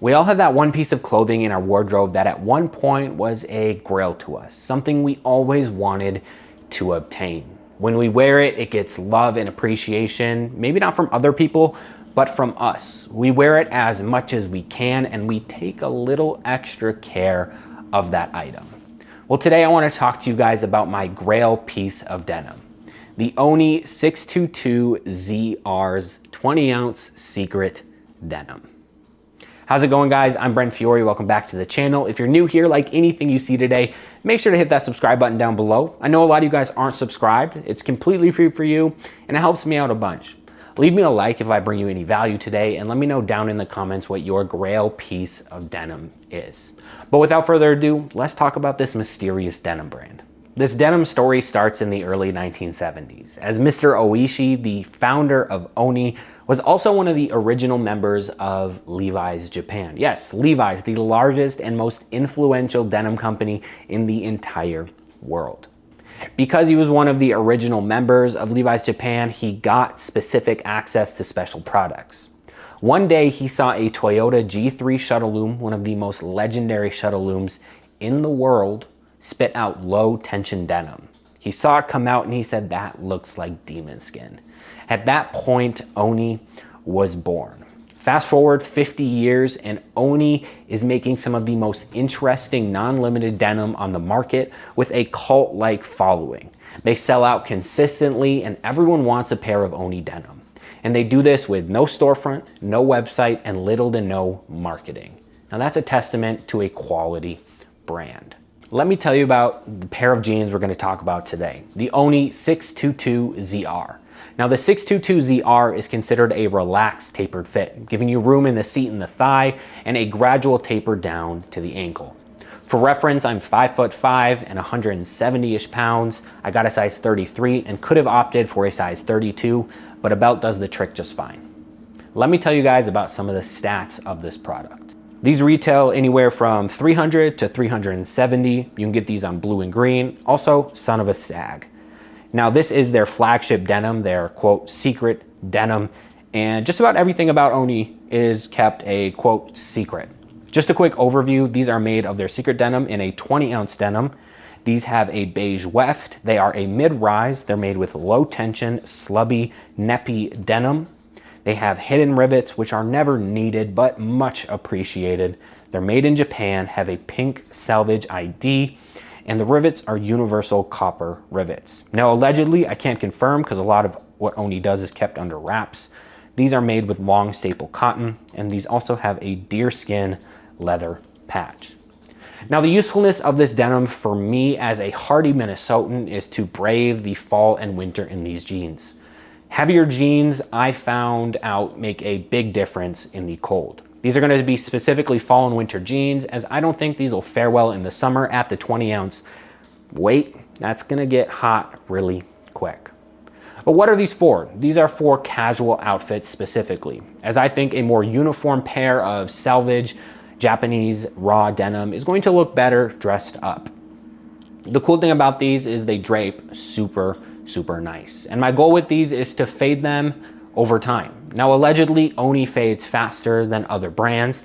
We all have that one piece of clothing in our wardrobe that at one point was a grail to us, something we always wanted to obtain. When we wear it, it gets love and appreciation, maybe not from other people, but from us. We wear it as much as we can, and we take a little extra care of that item. Well, today I want to talk to you guys about my grail piece of denim, the ONI 622zr's 20-ounce secret denim. How's it going, guys? I'm Brent Fiore. Welcome back to the channel. If you're new here, like anything you see today, make sure to hit that subscribe button down below. I know a lot of you guys aren't subscribed. It's completely free for you, and it helps me out a bunch. Leave me a like if I bring you any value today, and let me know down in the comments what your grail piece of denim is. But without further ado, let's talk about this mysterious denim brand. This denim story starts in the early 1970s, as Mr. Oishi, the founder of ONI, was also one of the original members of Levi's Japan. Yes, Levi's, the largest and most influential denim company in the entire world. Because he was one of the original members of Levi's Japan, he got specific access to special products. One day he saw a Toyota G3 shuttle loom, one of the most legendary shuttle looms in the world, spit out low tension denim. He saw it come out and he said, "That looks like demon skin." At that point, ONI was born. Fast forward 50 years and ONI is making some of the most interesting non-limited denim on the market with a cult-like following. They sell out consistently and everyone wants a pair of ONI denim. And they do this with no storefront, no website, and little to no marketing. Now that's a testament to a quality brand. Let me tell you about the pair of jeans we're going to talk about today, the ONI 622zr. Now the 622zr is considered a relaxed tapered fit, giving you room in the seat and the thigh and a gradual taper down to the ankle. For reference, I'm 5'5" and 170-ish pounds. I got a size 33 and could have opted for a size 32, but a belt does the trick just fine. Let me tell you guys about some of the stats of this product. These retail anywhere from $300 to $370. You can get these on blue and green, also son of a stag. Now this is their flagship denim, their quote secret denim, and just about everything about ONI is kept a quote secret. Just a quick overview, these are made of their secret denim in a 20-ounce denim. These have a beige weft, they are a mid-rise, they're made with low tension, slubby, neppy denim. They have hidden rivets, which are never needed, but much appreciated. They're made in Japan, have a pink Selvedge ID, and the rivets are universal copper rivets. Now, allegedly, I can't confirm because a lot of what ONI does is kept under wraps. These are made with long staple cotton, and these also have a deerskin leather patch. Now, the usefulness of this denim for me as a hardy Minnesotan is to brave the fall and winter in these jeans. Heavier jeans, I found out, make a big difference in the cold. These are going to be specifically fall and winter jeans, as I don't think these will fare well in the summer at the 20-ounce weight. That's going to get hot really quick. But what are these for? These are for casual outfits specifically, as I think a more uniform pair of Selvedge Japanese raw denim is going to look better dressed up. The cool thing about these is they drape super nice. And my goal with these is to fade them over time. Now, allegedly, ONI fades faster than other brands,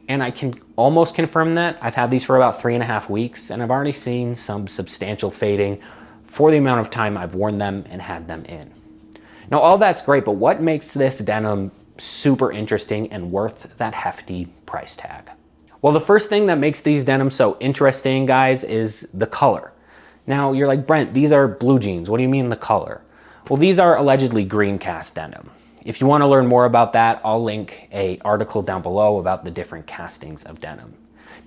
and I can almost confirm that. I've had these for about 3.5 weeks, and I've already seen some substantial fading for the amount of time I've worn them and had them in. Now, all that's great, but what makes this denim super interesting and worth that hefty price tag? Well, the first thing that makes these denim so interesting, guys, is the color. Now, you're like, Brent, these are blue jeans. What do you mean the color? Well, these are allegedly green cast denim. If you want to learn more about that, I'll link an article down below about the different castings of denim.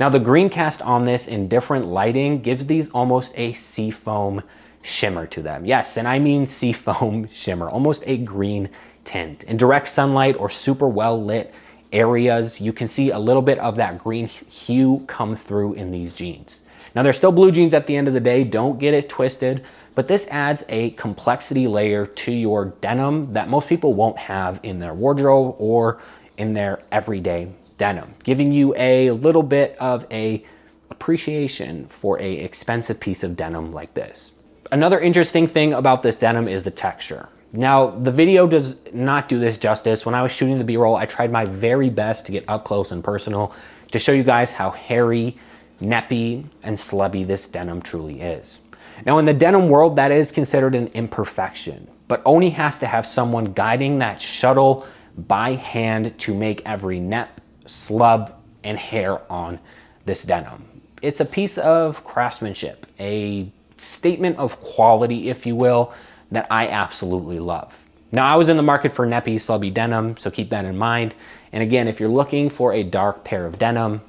Now, the green cast on this in different lighting gives these almost a seafoam shimmer to them. Yes, and I mean seafoam shimmer, almost a green tint. In direct sunlight or super well lit areas, you can see a little bit of that green hue come through in these jeans. Now, they're still blue jeans at the end of the day, don't get it twisted, but this adds a complexity layer to your denim that most people won't have in their wardrobe or in their everyday denim, giving you a little bit of a appreciation for an expensive piece of denim like this. Another interesting thing about this denim is the texture. Now, the video does not do this justice. When I was shooting the B-roll, I tried my very best to get up close and personal to show you guys how hairy, neppy, and slubby this denim truly is. Now, in the denim world, that is considered an imperfection, but ONI has to have someone guiding that shuttle by hand to make every nep, slub, and hair on this denim. It's a piece of craftsmanship, a statement of quality, if you will, that I absolutely love. Now, I was in the market for neppy, slubby denim, so keep that in mind. And again, if you're looking for a dark pair of denim,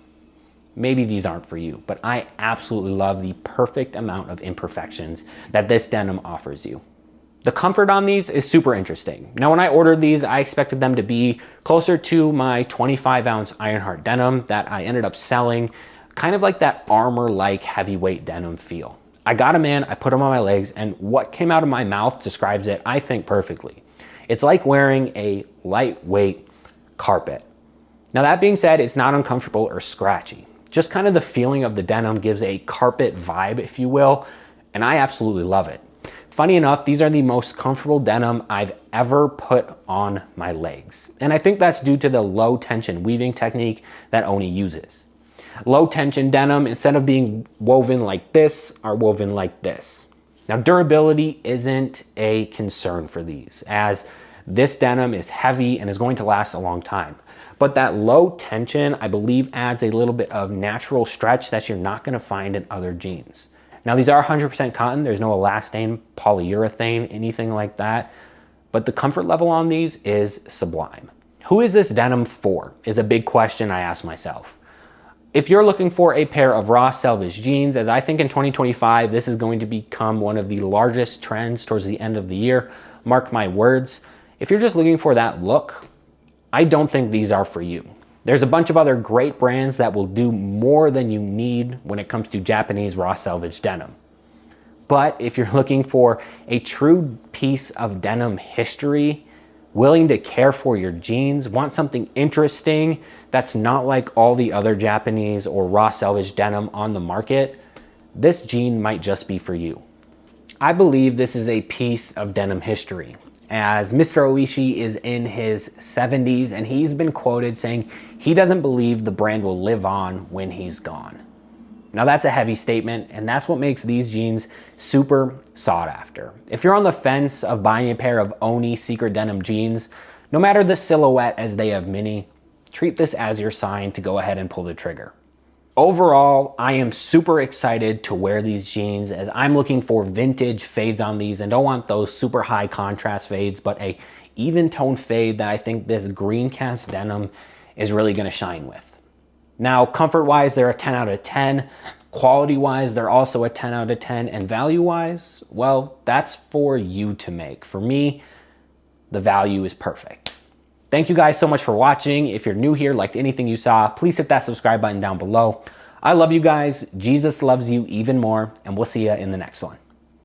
maybe these aren't for you, but I absolutely love the perfect amount of imperfections that this denim offers you. The comfort on these is super interesting. Now, when I ordered these, I expected them to be closer to my 25-ounce Ironheart denim that I ended up selling, kind of like that armor-like heavyweight denim feel. I got them in, I put them on my legs, and what came out of my mouth describes it, I think, perfectly. It's like wearing a lightweight carpet. Now, that being said, it's not uncomfortable or scratchy. Just kind of the feeling of the denim gives a carpet vibe, if you will, and I absolutely love it. Funny enough, these are the most comfortable denim I've ever put on my legs. And I think that's due to the low tension weaving technique that ONI uses. Low tension denim, instead of being woven like this, are woven like this. Now, durability isn't a concern for these, as this denim is heavy and is going to last a long time. But that low tension, I believe, adds a little bit of natural stretch that you're not going to find in other jeans. Now, these are 100% cotton. There's no elastane, polyurethane, anything like that. But the comfort level on these is sublime. Who is this denim for is a big question I ask myself. If you're looking for a pair of raw Selvedge jeans, as I think in 2025, this is going to become one of the largest trends towards the end of the year, mark my words. If you're just looking for that look, I don't think these are for you. There's a bunch of other great brands that will do more than you need when it comes to Japanese raw Selvedge denim. But if you're looking for a true piece of denim history, willing to care for your jeans, want something interesting that's not like all the other Japanese or raw Selvedge denim on the market, this jean might just be for you. I believe this is a piece of denim history, as Mr. Oishi is in his 70s and he's been quoted saying he doesn't believe the brand will live on when he's gone. Now, that's a heavy statement, and that's what makes these jeans super sought after. If you're on the fence of buying a pair of ONI secret denim jeans, no matter the silhouette as they have many, treat this as your sign to go ahead and pull the trigger. Overall, I am super excited to wear these jeans, as I'm looking for vintage fades on these and don't want those super high contrast fades, but a even tone fade that I think this green cast denim is really gonna shine with. Now, comfort-wise, they're a 10 out of 10. Quality-wise, they're also a 10 out of 10. And value-wise, well, that's for you to make. For me, the value is perfect. Thank you guys so much for watching. If you're new here, liked anything you saw, please hit that subscribe button down below. I love you guys. Jesus loves you even more, and we'll see you in the next one.